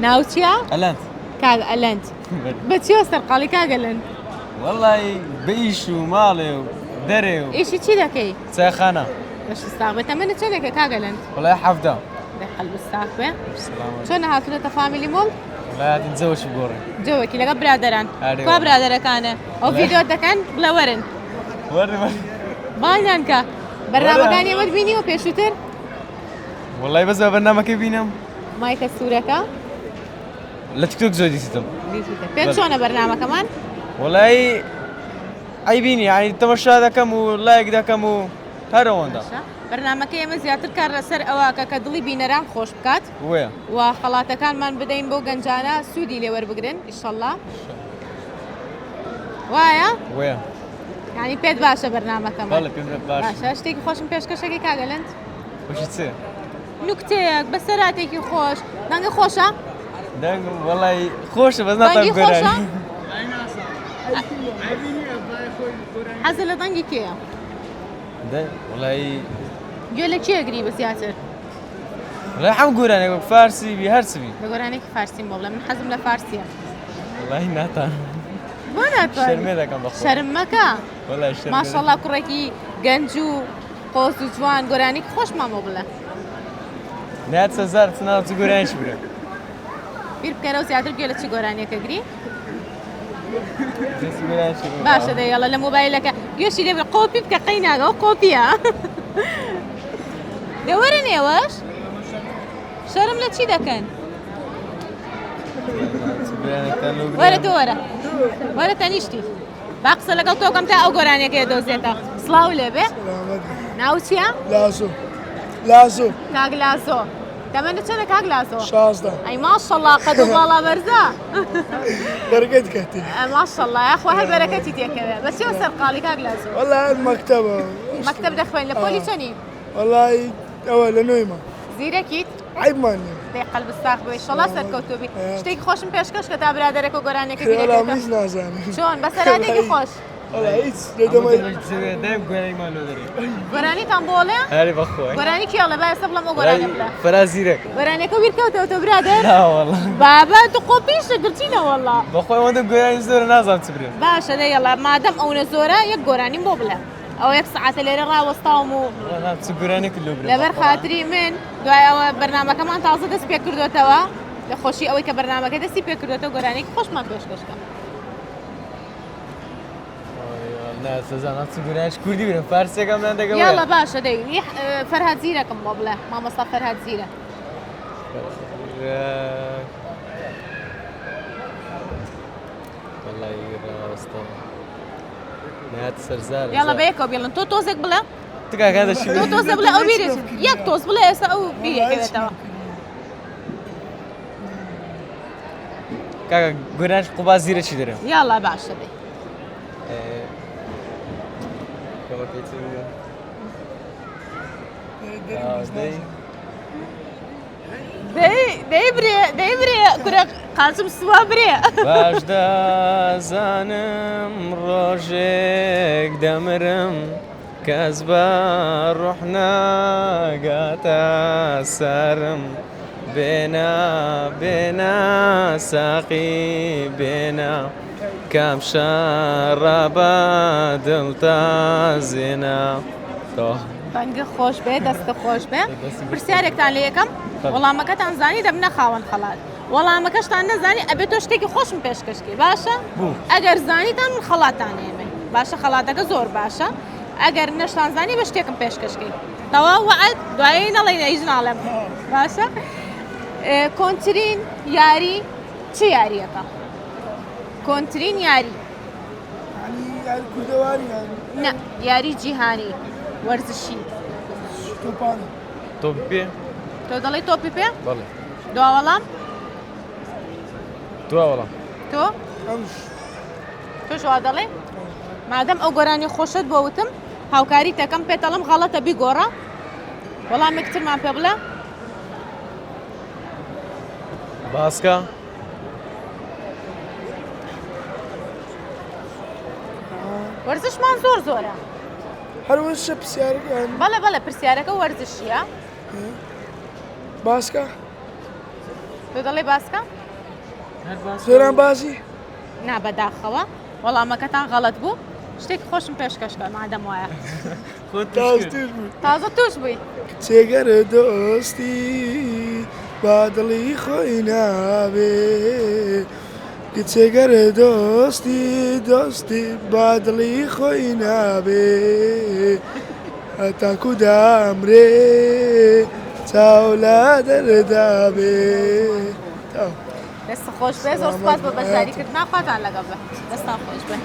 ناوچیا ئەلەند کاگ ئەلەند بەچی وەستەرقاڵی کاگەلەند وەڵی بەئیش و ماڵێ و دەرێ و ئیشی چی دەکەی چایخانە بەشستاغ بێتە منە چێنێکە کاگەلەند وڵای حەفدە قەلبستاغ بێ چۆن هاتوونەتە فامیلی مۆڵ وڵایەتی جەوەشی گۆڕێ جەوەکی لەگە برادەران هەرێ کا برادەرەکانە ئەو ڤیدیۆ دەکەن بڵە وەرن باڵیان کە بەرنامەکانی ئێوەت بینیوە پێشووتر وڵی بەس بە بەرنامەکەی بینم مایکە سوورەکە لە تیکتۆک زۆر دیتم پێت چۆنە بەرنامەکەمان وڵی ئەی بینی ینی تەمەشا دەکەم و لایەک دەکەم و هەرەوەندا بەرنامەکە ئێمە زیاتر کار لەسەر ئەوواکە کە دڵی بینەران خۆش بکات وێ و خەڵاتەکانمان بدەین بۆ گەنجانە سوودی لێوەربگرن ئیشەڵڵا وایە وێ یعنی پێت باشە بەرنامەکەمان بەڵێ پێم باش باشە شتێکی خۆشم پێشکەشێکی کاگەلەند خۆشی چێ نوکتەیەک بەسەراتێکی خۆش دەنگە خۆشە دەنگ وڵی خۆشە بەس دەنگی ناتان خۆشە گۆرانی حەزە لە دەنگی کێیە وڵی گوێ لە کێگری بە زیاتر وڵی هەم گۆرانێک فارسی بی هەرچبی لە گۆرانێکی فارسی مۆ بڵێ من حەزم لە فارسیە وڵی ناتان بۆ ناتوانێت شەرمێ دەکەم بە شەرم مەکە وڵی شەرمێ ماشەڵڵا کوڕێکی گەنج و قۆز و جوان گۆرانێکی خۆشمان بۆ بڵێ نات سەزار چناو چ گۆرانیش برێ بیر بکەرە و زیاتر گوێ لە چی گۆرانیەکە گری دەستی گۆرانیشی برێ باشە دەیڵە لە مۆبایلەکە گوێشی لێ قۆپی بکە قەی ناگەەوە قۆپیە دەوەرن ئێوەش شەرم لە چی دەکەن وەرە تۆ وەرە وەرە تەنیشتی با قسە لەگەڵ تۆکەم تا ئەو گۆرانیەکە دۆزێتە سڵاو لێبێ ناو چییە؟ لازۆ لازۆ کاگ لاسۆ دەمەندە چەنە کاگ لاسۆ 16 ئەی ماشەڵڵا قەد و باڵا بەرزە دەرگەت کەتی ماشەڵڵا یاخوا هەر بەرەکەتی تێکەوێ بەچیەوە سەرقاڵی کاگ لاسۆ والله مەکتەبە مەکتەب دەخوێن لە پۆلی چەنی والله ئەوە لە نوێمە زیرەکیت عیبمان نیە دەی قەلبستاق بێ ئیشەڵا سەرکەوتوبی شتێکی خۆشم پێشکەش کە تا برادەرێک و گۆرانێکی والله بیرەکەتە هیچ نازانم چۆن بەسەراتێکی خۆش والله هیچ لەدەمای دەم گۆرانیمان لۆ دەرێ گۆرانیتان بۆڵێ هەری بەخۆی گۆرانی کێڵە با ئێستا بڵم ئەو گۆرانە بڵە فەرازیرێک گۆرانێکە بیرکەوتەوە تۆ برادەر ناوەڵ بابا تو خۆپیشە گرچینە وەڵڵا بەخۆی ئەوەندە گۆرانی زۆر نازانم چ برێ باشە دەیڵە مادەم ئەوە زۆرە یەک گۆرانیم بۆ بڵێ ئەو یەک سعاتە لێرە ڕاوەستاوم و چ گۆرانێک لۆ برێ لەبەر خاتری من دوای ئەوە بەرنامەکەمان تازە دەست پێ کردوێتەوە لە خۆشی ئەوەی کە بەرنامەکە دەستی پێ کردوێتەوە گۆرانێکی خۆشمان پێشکەشکە سەزانم چ گۆرانیش کوردی برێ فارسێکەمان دەگەوێ یاڵە باشە دەی فەرهاد زیرەکەم بۆ بڵێ مامۆستا فەرهاد زیرە والله ڕاستە نات سەرزار یاڵە بە یەکەوە بێڵن تۆ تۆزێک بڵێ تکاکە دەشی تۆ تۆزە بڵێ ئەو بیرێت یەک تۆز بڵێ ئێستا ئەو بیرێکەوێتەوە کاکە گۆرانیش قوبا زیرەکی دەرێ یاڵە باشە دەی دەی برێ کورە قاسم سووا برێ باش دەزانم ڕۆژێک دەمرم کەس بە ڕوح ناگاتە سەرم بێنە بێنە ساقی بێنە کام شەڕەبە دڵتازێنە بەنگە خۆش بێ دەستە خۆش بێ پرسیارێکتان لە یەکەم وەڵامەکەتان زانی دەبنە خاوەن خەڵات وەڵامەکەشتان نەزانی ئەبێت تۆ شتێکی خۆشم پێشکەشکی باشە ئەگەر زانیتان من خەڵاتان ئێمە باشە خەڵاتەکە زۆر باشە ئەگەر نەشتان زانی بە شتێکم پێشکەشکی تەواو وعد دوایی نەڵێن هیچ ناڵێم باشە کۆنترین یاری چه یاریەکە کۆنترین یاری یاری کوردەواری نه یاری جیهانی وەرزشی تۆپانە تۆ پێ تۆ دەڵێ تۆپی پێ بەڵێ دوا وەڵام دوا وەڵام تۆ ئەوش تۆش وا دەڵێ مادەم ئەو گۆرانی خۆشت بۆ وتم هاوکاری تەکەم پێتەڵم غەڵەتە بیگۆڕە وەڵامێکترمان پێ بڵێ باسکە وەرزشمان زۆر زۆرە هەروەشە پرسیارەکان بەڵێ پرسیارەکە وەرزشیە باسکە تۆ دەڵێ باسکە زۆران بازی نا بەداخەوە وەڵامەکەتان غەڵەت بوو شتێکی خۆشم پێشکەشکە مادەم وایە تازتر بود تازە توش بووی چێگەرە دۆستی با دڵی خۆی نابێ کچێگەرە دۆستی با دڵی خۆی نابێ هەتاکو دامرێ چاولا دەردابێ دەستە خۆش بێ زۆر سپاس بە بەشداریکردنا خواتان لەگەڵ بە دەستان خۆش بێ